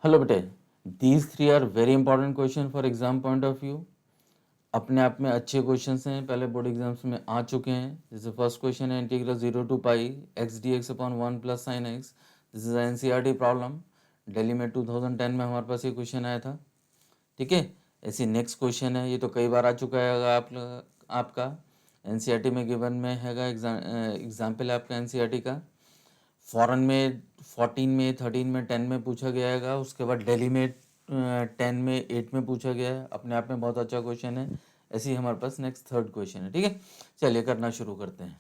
Hello बेटे, these three are very important question for exam point of view. अपने आप में अच्छे क्वेश्चंस हैं, पहले बोर्ड एग्जाम्स में आ चुके हैं। जैसे फर्स्ट क्वेश्चन है integral 0 to π x dx upon 1 plus sine x. This is NCERT problem. Delhi में 2010 में हमारे पास ये क्वेश्चन आया था। ठीक है, ऐसी नेक्स्ट क्वेश्चन है, ये तो कई बार आ चुका है आपका एनसीईआरटी में गिवन में हैगा। एग्जाम्पल है आपका एनसीईआरटी का। फॉरेन में 14 में 13 में 10 में पूछा गया है। उसके बाद दिल्ली में 10 में 8 में पूछा गया है। अपने आप में बहुत अच्छा क्वेश्चन है। ऐसे ही हमारे पास नेक्स्ट थर्ड क्वेश्चन है। ठीक है, चलिए करना शुरू करते हैं।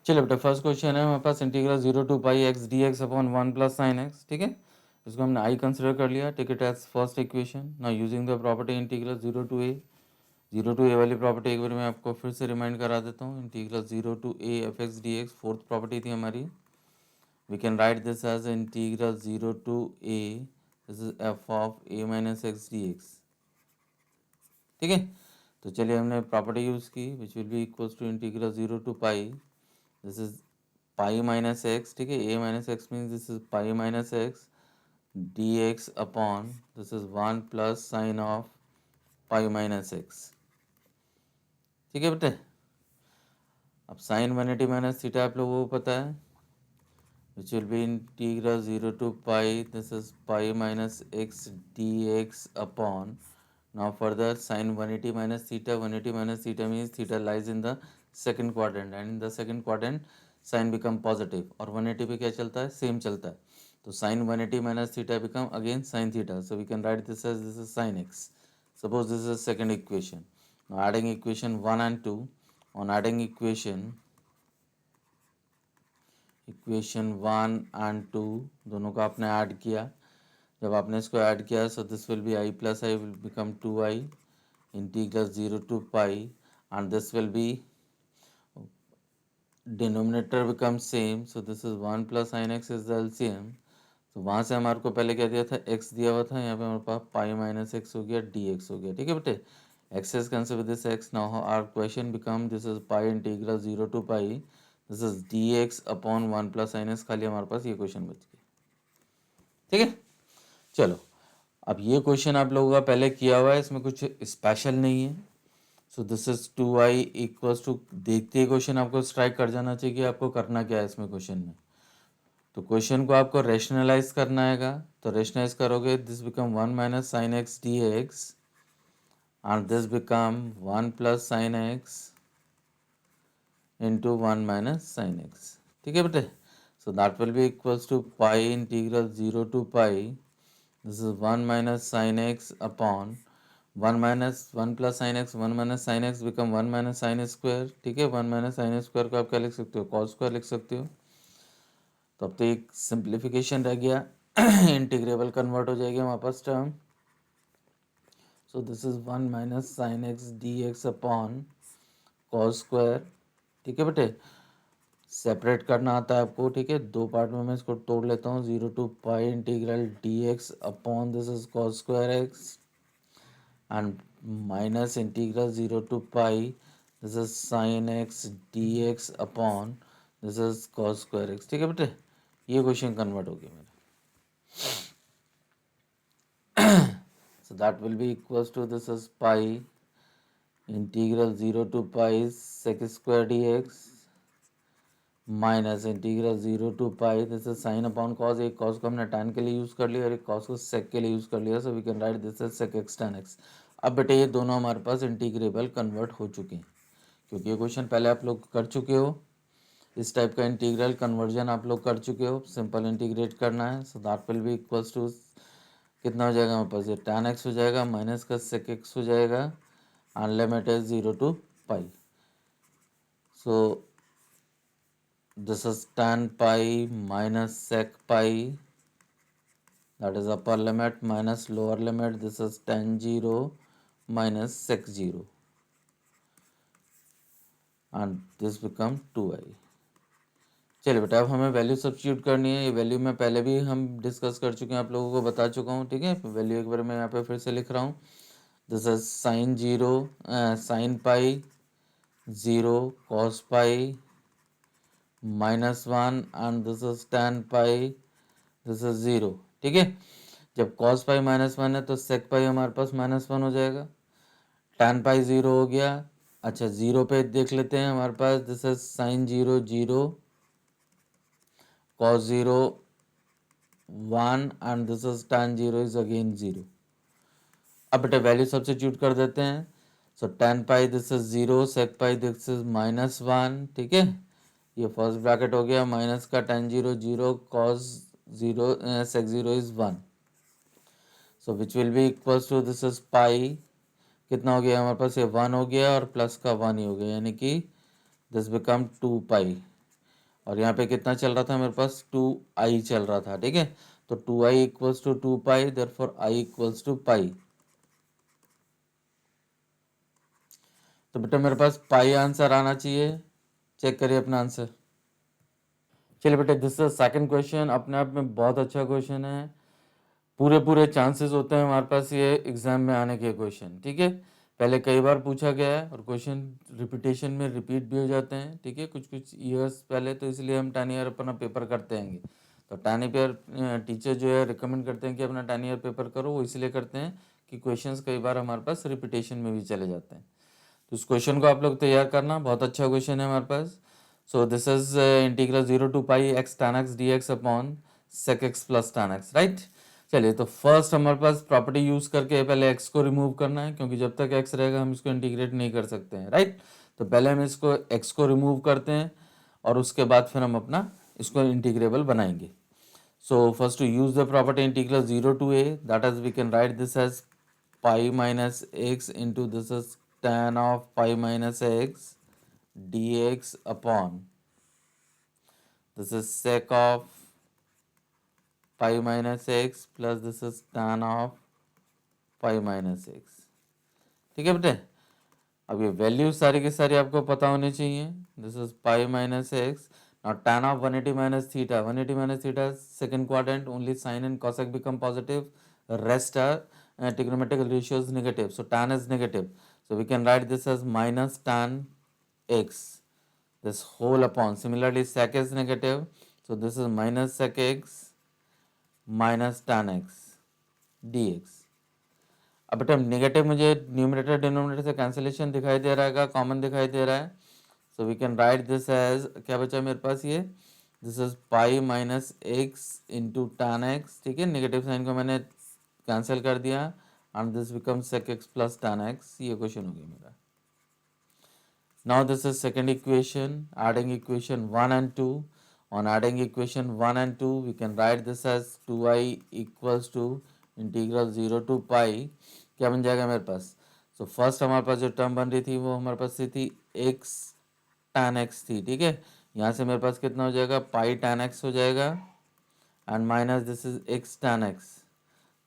चलिए बेटा, फर्स्ट क्वेश्चन है हमारे पास integral 0 to π x dx upon 1 plus sine x. ठीक है, इसको हमने आई कंसिडर कर लिया। Take it as first equation. Now using the property integral 0 to a वाली प्रॉपर्टी एक बार मैं आपको फिर से रिमाइंड करा देता हूँ। Integral 0 to a F x D x fourth property थी हमारी। We can write this as integral 0 to a, this is f of a minus x dx। ठीक है, तो चलिए हमने प्रॉपर्टी यूज की which will be equals to integral 0 to π, this is pi minus x. ठीक है, a minus x means this is pi minus x dx upon this is 1 plus sine of pi minus x. ठीक है बेटे, अब sign 180 minus theta आप लोगों को पता है, which will be integral 0 to π, this is pi minus x dx upon, now further sin 180 minus theta, 180 minus theta means theta lies in the second quadrant and in the second quadrant sin become positive और 180 पे क्या चलता है, same चलता है। तो sin 180 minus theta become again sin theta, so we can write this as this is sin x। Suppose this is second equation. Now adding equation 1 and 2, on adding equation 1 and 2 दोनों को आपने add किया। जब आपने इसको add किया so this will be I plus I will become 2i integral 0 to π and this will be denominator become same, so this is 1 plus sine x is the LCM. तो वहाँ से हमारे को पहले क्या दिया था, x दिया हुआ था, यहाँ पे हमारे पास पाई माइनस एक्स हो गया, dx हो गया। ठीक है बेटे, x is cancelled with this x, now our question become this is pi integral 0 to π, this is dx upon 1 plus sine x. खाली हमारे पास ये क्वेश्चन बच गया। ठीक है, चलो अब ये क्वेश्चन आप लोगों का पहले किया हुआ है, इसमें कुछ स्पेशल नहीं है। So this is 2i equals to, देखते ही क्वेश्चन आपको स्ट्राइक कर जाना चाहिए कि आपको करना क्या है इसमें क्वेश्चन में। तो क्वेश्चन को आपको रेशनलाइज करना हैगा, तो रेशनलाइज करोगे this become 1 minus sine x D X and this become 1 plus sine x into 1 minus sine x. ठीक है बेटे, so that will be equals to pi integral 0 to π, this is 1 minus sine x upon 1 minus 1 plus sine x, 1 minus sine x become 1 minus sine square. ठीक है, 1 minus sine square को आप क्या लिख सकते हो, कॉस स्क्वायर लिख सकते हो। तो अब तो एक सिंप्लीफिकेशन रह गया, इंटीग्रेबल कन्वर्ट हो जाएगी हमारे पास term. So this is 1 minus sine x D x upon cos square. ठीक है बेटे, सेपरेट करना आता है आपको। ठीक है, दो पार्ट में मैं इसको तोड़ लेता हूँ। 0 to π integral D x upon this is cos square x and minus integral 0 to π this is sine x D x upon this is cos square x. ठीक है बेटे, ये क्वेश्चन कन्वर्ट हो गया मेरा। So that will be equals to this is pi integral 0 to π sec square dx minus integral 0 to π this is sine upon cos. एक cos को हमने tan के लिए यूज़ कर लिया और एक कॉस को सेक के लिए यूज़ कर लिया, so we can write this is sec x tan x. अब बेटे ये दोनों हमारे पास इंटीग्रेबल कन्वर्ट हो चुके हैं, क्योंकि ये क्वेश्चन पहले आप लोग कर चुके हो। इस टाइप का इंटीग्रल कन्वर्जन आप लोग कर चुके हो, सिंपल इंटीग्रेट करना है। So that will be equals to, कितना हो जाएगा हमारे पास, ये tan एक्स हो जाएगा माइनस का सेक एक्स हो जाएगा and limit is 0 to π। So this is tan pi minus sec pi, that is upper limit minus lower limit, this is tan 0 minus sec 0 and this become 2i। चलिए बेटा, अब हमें value substitute करनी है। ये value मैं पहले भी हम डिस्कस कर चुके हैं, आप लोगों को बता चुका हूँ। ठीक है, वैल्यू एक बार मैं यहाँ पे फिर से लिख रहा हूँ। This is sine pi 0 cos pi -1 and this is tan pi, this is 0, ठीक है। जब कॉस पाई -1 है तो सेक पाई हमारे पास -1 हो जाएगा, tan पाई 0 हो गया। अच्छा 0 पे देख लेते हैं, हमारे पास this is sine 0 0, cos 0 1 and this is tan 0 is again 0। अब बेटा वैल्यू सब्स्टिट्यूट कर देते हैं। So tan pi this is 0, sec pi this is -1, ठीक है। ये फर्स्ट ब्रैकेट हो गया, माइनस का tan 0 0, cos 0 sec 0 is 1, so which will be equals to this is pi, कितना हो गया हमारे पास, ये 1 हो गया और प्लस का 1 ही हो गया, यानी कि दिस बिकम 2 पाई। और यहाँ पे कितना चल रहा था मेरे पास, 2i चल रहा था, ठीक है। तो 2i इक्वल्स टू 2 पाई, therefore i equals to pi. तो बेटा मेरे पास पाई आंसर आना चाहिए, चेक करिए अपना आंसर। चलिए बेटा दिस इज सेकंड क्वेश्चन, अपने आप में बहुत अच्छा क्वेश्चन है, पूरे पूरे चांसेस होते हैं हमारे पास ये एग्जाम में आने के क्वेश्चन, ठीक है। पहले कई बार पूछा गया है और क्वेश्चन रिपीटेशन में रिपीट भी हो जाते हैं, ठीक है, कुछ कुछ ईयर्स पहले, तो इसलिए हम 10 ईयर अपना पेपर करते हैं। तो 10 ईयर टीचर जो है रिकमेंड करते हैं कि अपना 10 ईयर पेपर करो, वो इसलिए करते हैं कि क्वेश्चंस कई बार हमारे पास रिपीटेशन में भी चले जाते हैं। तो इस क्वेश्चन को आप लोग तैयार करना, बहुत अच्छा क्वेश्चन है हमारे पास। So this is integral 0 to pi x tan x dx upon sec x plus tan x, right. चलिए तो फर्स्ट हमारे पास प्रॉपर्टी यूज करके पहले x को रिमूव करना है, क्योंकि जब तक x रहेगा हम इसको इंटीग्रेट नहीं कर सकते हैं, राइट। तो पहले हम इसको x को रिमूव करते हैं और उसके बाद फिर हम अपना इसको इंटीग्रेबल बनाएंगे। So first to use the property integral 0 to a, that is we can write this as pi minus x into this is tan of pi minus x dx upon this is sec of pi minus x plus this is tan of pi minus x, ठीक है बेटे। अब ये value सारी की सारी आपको पता होनी चाहिए, this is pi minus x. now tan of 180 minus theta, 180 minus theta second quadrant, only sin and cosec become positive, rest are trigonometric ratios negative, so tan is negative, so we can write this as minus tan x this whole upon, similarly sec is negative, so this is minus sec x minus tan x dx। अब बेटा negative मुझे numerator denominator से cancellation दिखाई दे रहा है, common दिखाई दे रहा है, so we can write this as, क्या बचा मेरे पास, ये this is pi minus x into tan x, ठीक है। नेगेटिव साइन को मैंने कैंसिल कर दिया and this become sec x plus tan x, ये क्वेश्चन हो गया मेरा। Now this is second equation, adding equation 1 and 2. On adding equation 1 and 2, we can write this as 2i equals to integral 0 to pi, क्या बन जाएगा मेरे पास। So first हमारे पास जो टर्म बन रही थी वो हमारे पास थी x tan x थी, ठीक है। यहाँ से मेरे पास कितना हो जाएगा, पाई tan x हो जाएगा and minus this is x tan x,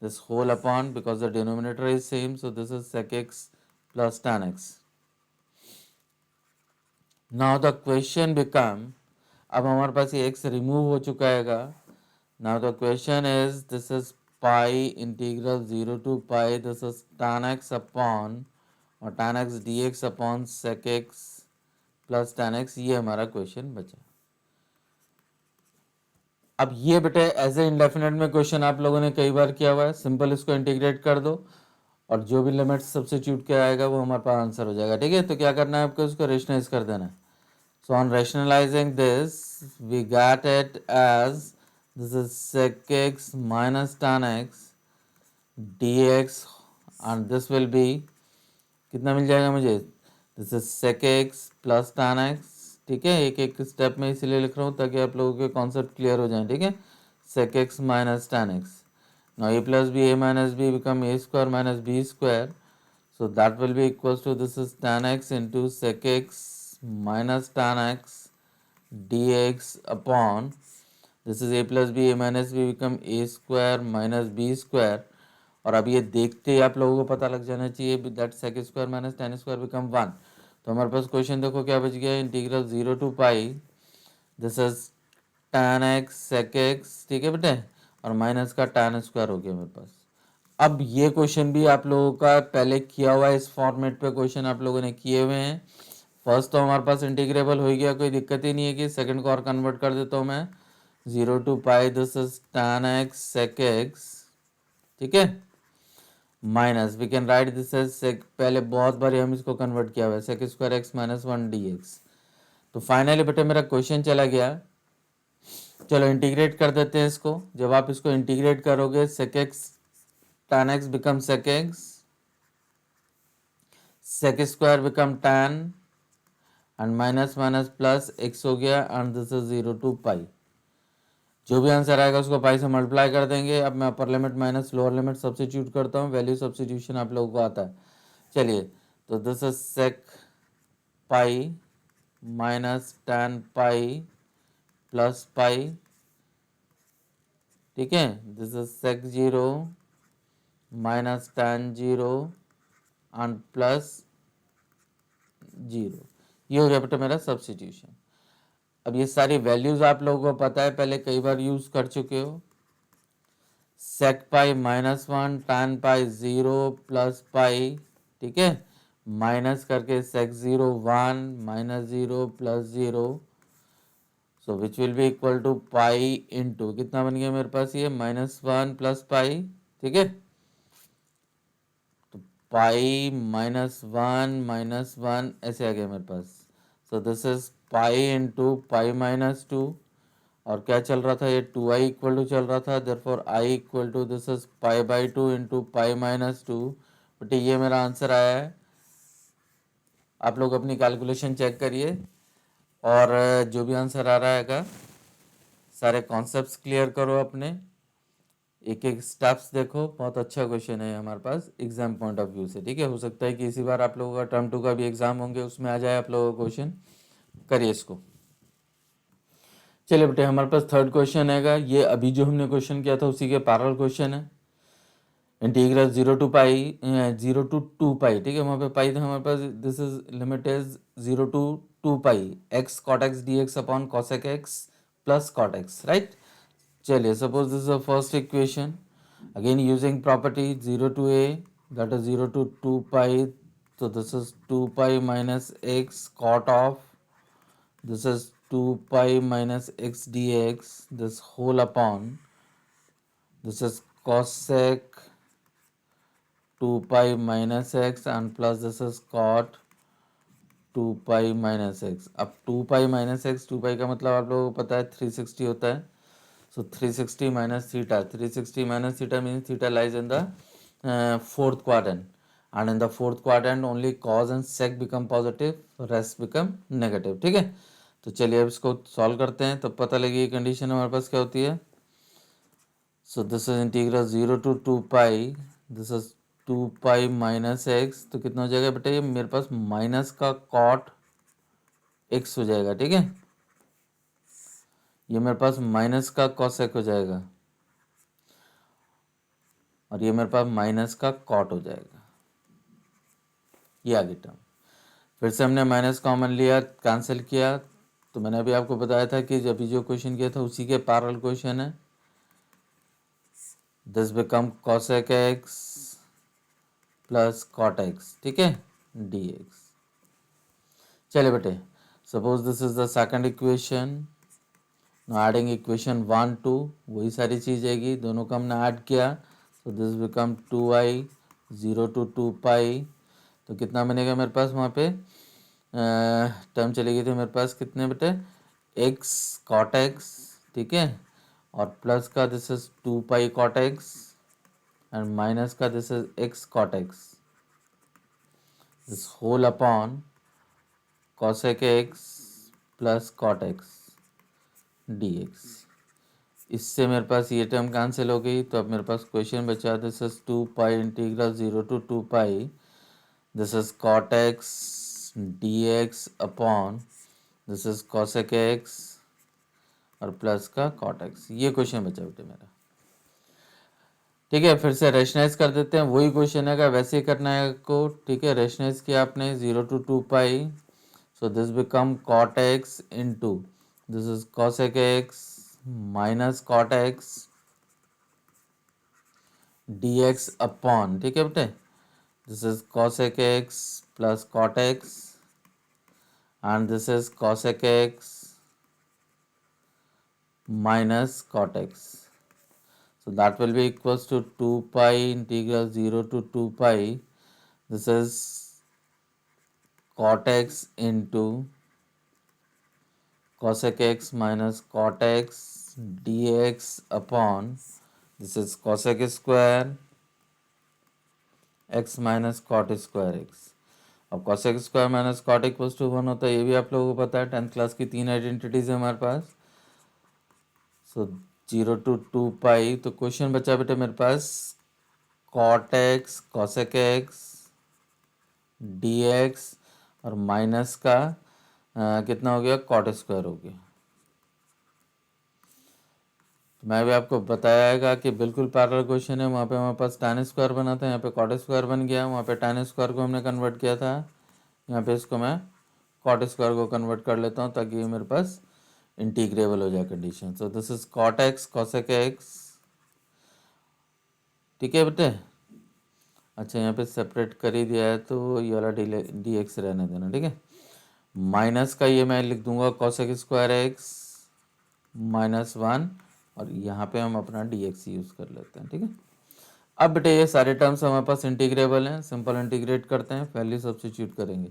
this whole upon, because the denominator is same, so this is sec x plus tan x। Now the question become, अब हमारे पास ये x रिमूव हो चुका है। Now the question is this is pi integral 0 to pi this is tan x upon और tan x dx upon sec x plus tan x, ये हमारा क्वेश्चन बचा। अब ये बेटे एज ए इंडेफिनेट में क्वेश्चन आप लोगों ने कई बार किया हुआ है, सिंपल इसको इंटीग्रेट कर दो और जो भी लिमिट सब्स्टिट्यूट किया आएगा वो हमारे पास आंसर हो जाएगा, ठीक है। तो क्या करना है आपको, इसको रेशनलाइज कर देना है। So on rationalizing this, we got it as this is sec x minus tan x dx and this will be, कितना मिल जाएगा मुझे, this is sec x plus tan x, ठीक है। एक एक स्टेप में इसीलिए लिख रहा हूँ ताकि आप लोगों के कॉन्सेप्ट क्लियर हो जाए, ठीक है। sec x minus tan x, now a plus b, a minus b become a square minus b square, so that will be equals to this is tan x into sec x minus tan x dx upon this is a plus b, a minus b become a square minus b square। और अब ये देखते ही आप लोगों को पता लग जाना चाहिए that sec square minus tan square become 1। तो हमारे पास क्वेश्चन देखो क्या बच गया, integral 0 to pi this is tan x sec x, ठीक है बेटे, और माइनस का tan स्क्वायर हो गया मेरे पास। अब ये क्वेश्चन भी आप लोगों का पहले किया हुआ है, इस फॉर्मेट पे क्वेश्चन आप लोगों ने किए हुए हैं। फर्स्ट तो हमारे पास इंटीग्रेबल हो गया, कोई दिक्कत ही नहीं है कि सेकंड को और कन्वर्ट कर देता हूँ मैं, 0 to pi, this is tan x sec x, ठीक है, minus we can write this as sec, पहले बहुत बार हम इसको कन्वर्ट किया हुआ है, sec square x minus 1 d x. तो फाइनली बेटा मेरा क्वेश्चन चला गया। चलो इंटीग्रेट कर देते हैं इसको। जब आप इसको इंटीग्रेट करोगे sec x tan x become sec x, sec square become tan and minus minus plus x हो गया and this is 0 to pi. जो भी आंसर आएगा उसको पाई से मल्टीप्लाई कर देंगे। अब मैं upper limit minus lower limit substitute करता हूँ, वैल्यू सब्स्टिट्यूशन आप लोगों को आता है। चलिए, तो this is sec pi minus tan pi plus pi, ठीक है, this is sec 0 minus tan 0 and plus 0। ये हो गया बेटा मेरा सब्स्टिट्यूशन। अब ये सारी वैल्यूज आप लोगों को पता है, पहले कई बार यूज कर चुके हो। Sec pi minus 1 tan pi 0 plus pi, ठीक है, माइनस करके sec 0 1 minus 0 plus 0, so which will be equal to pi into कितना बन गया मेरे पास, ये माइनस 1 प्लस पाई, ठीक है, तो पाई माइनस वन ऐसे आ गया मेरे पास। So this is pi into pi minus 2, और क्या चल रहा था, ये 2i इक्वल टू चल रहा था, therefore i equal to this is pi by 2 into pi minus 2। But ये मेरा आंसर आया है। आप लोग अपनी कैलकुलेशन चेक करिए और जो भी आंसर आ रहा है सारे कॉन्सेप्ट्स क्लियर करो अपने, एक एक स्टेप्स देखो। बहुत अच्छा क्वेश्चन है हमारे पास एग्जाम पॉइंट ऑफ व्यू से, ठीक है। हो सकता है कि इसी बार आप लोगों का टर्म 2 का भी एग्जाम होंगे, उसमें आ जाए आप लोगों का क्वेश्चन। करिए इसको। चलिए बेटे, हमारे पास थर्ड क्वेश्चन हैगा। ये अभी जो हमने क्वेश्चन किया था उसी के पैरेलल क्वेश्चन है। Integral 0 to pi 0 to 2 pi, ठीक है, वहाँ पे पाई था हमारे पास। This is limit is 0 to 2 pi x cot x D x upon cosec x plus cot x, right. चलिए, suppose this is the first equation, again using property 0 to a that is 0 to 2 pi, तो this is 2 pi minus x cot of, this is 2 pi minus x dx, this whole upon, this is cosec 2 pi minus x and plus this is cot 2 pi minus x। अब 2 pi minus x, 2 pi का मतलब आप लोगों को पता है 360 होता है। सो 360 minus theta, 360 minus theta means theta lies in the fourth quadrant, and in the fourth quadrant only cos and sec become positive, rest become negative, ठीक है। तो चलिए अब इसको सॉल्व करते हैं, तब पता लगेगी कंडीशन हमारे पास क्या होती है। So this is integral 0 to 2 pi, this is 2 pi minus x, तो कितना हो जाएगा बेटा, ये मेरे पास माइनस का कॉट एक्स हो जाएगा, ठीक है। ये मेरे पास माइनस का कॉसेक हो जाएगा और ये मेरे पास माइनस का कॉट हो जाएगा। ये आगे टर्म, फिर से हमने माइनस कॉमन लिया, कैंसिल किया। तो मैंने अभी आपको बताया था कि जब जो क्वेश्चन किया था उसी के पैरेलल क्वेश्चन है। This become cosec x plus cot x, ठीक है, dx। चलिए बेटे, suppose this is the second equation, no adding equation 1 2, वही सारी चीज आएगी, दोनों का हमने ऐड किया। So this become 2i 0 to 2 pi, तो कितना बनेगा मेरे पास वहाँ पे टर्म चली गई थी मेरे पास कितने बेटे, x cot x, ठीक है, और प्लस का this is 2 pi cot x and minus का this is x cot x, this whole upon cosec x plus cot x dx। इससे मेरे पास ये टर्म कैंसिल हो गई, तो अब मेरे पास क्वेश्चन बचा, this is 2 pi integral 0 to 2 pi, this is cot x dx upon this is cosec x और प्लस का cot x। ये क्वेश्चन बचा बेटे मेरा, ठीक है। फिर से रेशनाइज कर देते हैं, वही क्वेश्चन है, वैसे ही करना है आपको, ठीक है। रेशनाइज किया आपने 0 to 2 pi, so this become cot x into this is cosec x minus cot x dx upon, ठीक है बेटे, this is cosec x plus cot x and this is cosec x minus cot x. So that will be equals to 2 pi integral 0 to 2 pi. This is cot x into cosec x minus cot x dx upon, this is cosec square x minus cot square x. अब cosec square minus cot equals to 1 होता है, ये भी आप लोगों को पता है. 10th क्लास की 3 आइडेंटिटीज है हमारे पास. सो 0 to 2 पाई. तो क्वेश्चन बचा बेटा मेरे पास cot x cosec x D x और माइनस का कितना हो गया, कॉट स्क्वायर हो गया. तो मैं भी आपको बताया कि बिल्कुल पैरेलल क्वेश्चन है. वहाँ पे हमारे पास tan स्क्वायर बना था, यहाँ पे कॉट स्क्वायर बन गया. वहाँ पे tan स्क्वायर को हमने कन्वर्ट किया था, यहाँ पे इसको मैं कॉट स्क्वायर को कन्वर्ट कर लेता हूँ ताकि ये मेरे पास इंटीग्रेबल हो जाए condition. So this is cot x cosec x. ठीक है बेटे. अच्छा यहाँ पे सेपरेट कर ही दिया है तो ये वाला डी एक्स रहने देना. ठीक है. माइनस का ये मैं लिख दूंगा कॉसेक स्क्वायर एक्स -1 और यहाँ पे हम अपना डी एक्स यूज़ कर लेते हैं. ठीक है. अब बेटे ये सारे टर्म्स हमारे पास इंटीग्रेबल हैं. सिंपल इंटीग्रेट करते हैं, वैल्यू सब्स्टिट्यूट करेंगे.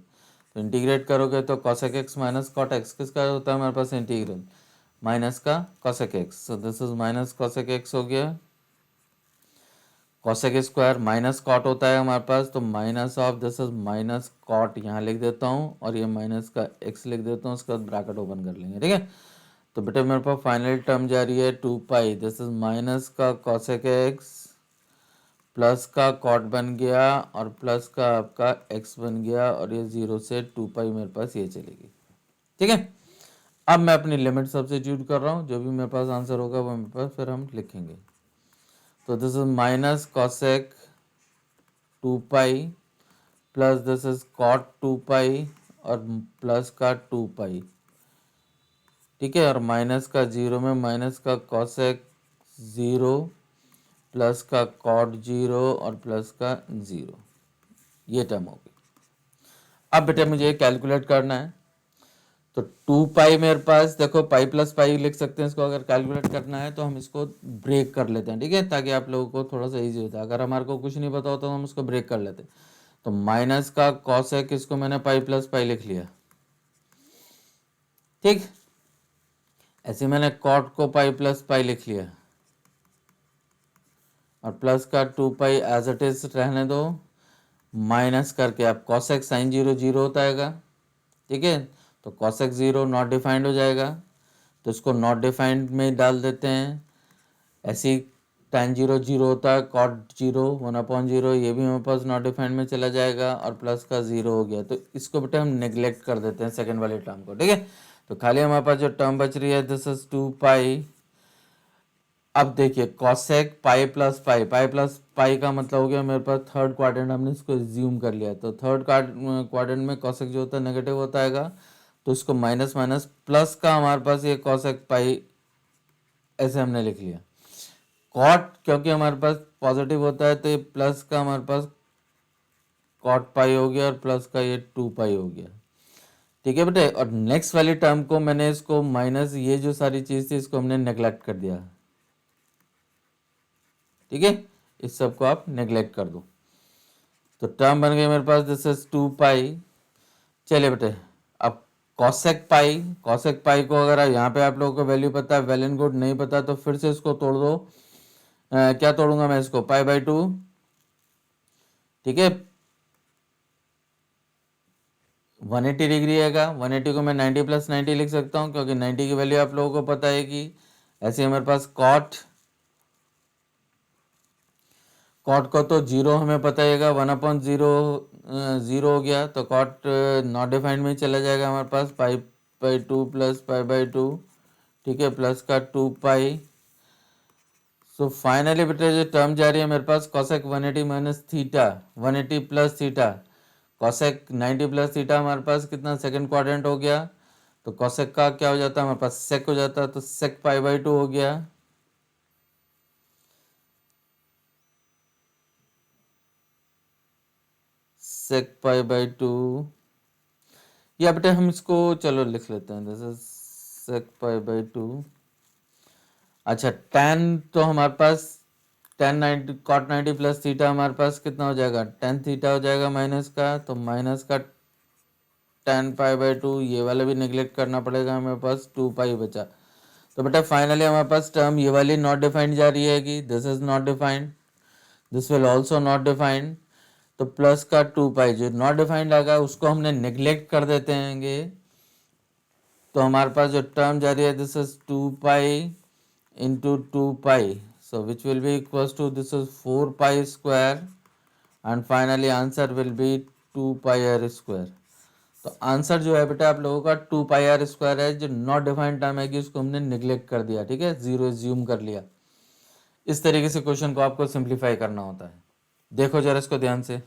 तो इंटीग्रेट करोगे तो cosec x minus cot x किसका होता है हमारे पास इंटीग्रल, माइनस का cosec x. So this is minus cosec x हो गया. कॉसेक स्क्वायर माइनस कॉट होता है हमारे पास, तो minus of this is minus cot यहाँ लिख देता हूँ और ये माइनस का एक्स लिख देता हूँ. उसके बाद ब्रैकेट ओपन कर लेंगे. ठीक है. तो बेटे मेरे पास फाइनल टर्म जा रही है 2 पाई. दिस इज माइनस का कॉसेक एक्स प्लस का कॉट बन गया और प्लस का आपका एक्स बन गया और ये 0 से 2 पाई मेरे पास ये चलेगी. ठीक है. अब मैं अपनी लिमिट सब्स्टिट्यूट कर रहा हूँ, जो भी मेरे पास आंसर होगा वो मेरे पास फिर हम लिखेंगे. तो this is minus cosec 2 pi plus this is cot 2 pi और प्लस का 2 पाई. ठीक है. और माइनस का 0 में माइनस का कॉसेक 0 प्लस का कॉट 0 और प्लस का 0, ये टर्म हो गई. अब बेटे मुझे कैलकुलेट करना है. तो 2 पाई मेरे पास देखो, पाई प्लस पाई लिख सकते हैं इसको. अगर कैलकुलेट करना है तो हम इसको ब्रेक कर लेते हैं. ठीक है. ताकि आप लोगों को थोड़ा सा इजी होता है. अगर हमारे को कुछ नहीं पता होता तो हम इसको ब्रेक कर लेते हैं. तो माइनस का कॉसेक इसको मैंने पाई प्लस पाई लिख लिया. ठीक. ऐसे मैंने कॉट को पाई प्लस पाई लिख लिया और प्लस का 2 पाई एज इट इज रहने दो. माइनस करके अब कॉसेक साइन 0 0 होता है. ठीक है. तो कॉसेक 0 नॉट डिफाइंड हो जाएगा, तो इसको नॉट डिफाइंड में डाल देते हैं. ऐसी tan 0 0 होता है, कॉट 0 1/0, ये भी हमारे पास नॉट डिफाइंड में चला जाएगा और प्लस का 0 हो गया. तो इसको बेटे हम नेग्लेक्ट कर देते हैं सेकंड वाले टर्म को. ठीक है. तो खाली हमारे पास जो टर्म बच रही है दिस इज 2 पाई. अब देखिए कॉसेक पाई प्लस पाई, पाई प्लस पाई का मतलब हो गया मेरे पास थर्ड क्वाड्रेंट, हमने इसको ज्यूम कर लिया. तो थर्ड क्वाड्रेंट में कॉसेक जो होता है नेगेटिव होता है, तो इसको माइनस माइनस प्लस का हमारे पास ये कॉसेक पाई ऐसे हमने लिख लिया. कॉट क्योंकि हमारे पास पॉजिटिव होता है तो ये प्लस का हमारे पास कॉट पाई हो गया और प्लस का ये 2 पाई हो गया. ठीक है बेटे. और नेक्स्ट वाली टर्म को मैंने इसको माइनस, ये जो सारी चीज़ थी इसको हमने नेग्लेक्ट कर दिया. ठीक है. इस सब को आप नेग्लेक्ट कर दो. तो टर्म बन गई मेरे पास दिस इज 2 पाई. चलिए बेटे अब कॉसेक पाई, कॉसेक पाई को अगर यहाँ पे आप लोगों को वैल्यू पता है वेल एंड गुड, नहीं पता तो फिर से इसको तोड़ दो. क्या तोड़ूंगा मैं इसको, पाई/2. ठीक है. 180 डिग्री आएगा. 180 को मैं 90 + 90 लिख सकता हूँ क्योंकि 90 की वैल्यू आप लोगों को पता है कि ऐसे हमारे पास कॉट, कॉट को तो 0 हमें पता है 1/0 0 हो गया. तो कॉट नॉट डिफाइंड में चला जाएगा हमारे पास पाई/2 प्लस पाई/2. ठीक है. प्लस का 2 पाई. सो फाइनली बेटा जो टर्म जा रही है मेरे पास cosec 180 minus theta 180 plus theta cosec 90 plus theta हमारे पास कितना सेकंड क्वाड्रेंट हो गया. तो कॉसेक का क्या हो जाता है हमारे पास सेक हो जाता है. तो सेक पाई/2 हो गया. सेक पाई/2. या बेटे हम इसको चलो लिख लेते हैं. दिस इज सेक पाई/2 अच्छा tan तो हमारे पास tan 90 cot 90 प्लस थीटा हमारे पास कितना हो जाएगा, tan थीटा हो जाएगा माइनस का, तो माइनस का tan पाई बाई 2, ये वाला भी निगलेक्ट करना पड़ेगा, हमारे पास 2 पाई बचा। तो बेटा फाइनली हमारे पास टर्म ये वाली नॉट डिफाइंड जा रही है कि this is not defined, this will also not defined. तो प्लस का 2 पाई जो नॉट डिफाइंड आ गया उसको हमने निगलेक्ट कर देते हैं। तो हमारे पास जो टर्म जा रही है this is 2 pi into 2 pi, so which will be equals to this is 4 pi square and finally answer will be 2 pi r square. तो आंसर जो है बेटा आप लोगों का 2 पाई आर स्क्वायर है, जो नॉट डिफाइंड टर्म है कि उसको हमने निगलेक्ट कर दिया, ठीक है, जीरो एज्यूम कर लिया। इस तरीके से क्वेश्चन को आपको सिंप्लीफाई करना होता है। देखो जरा इसको ध्यान से।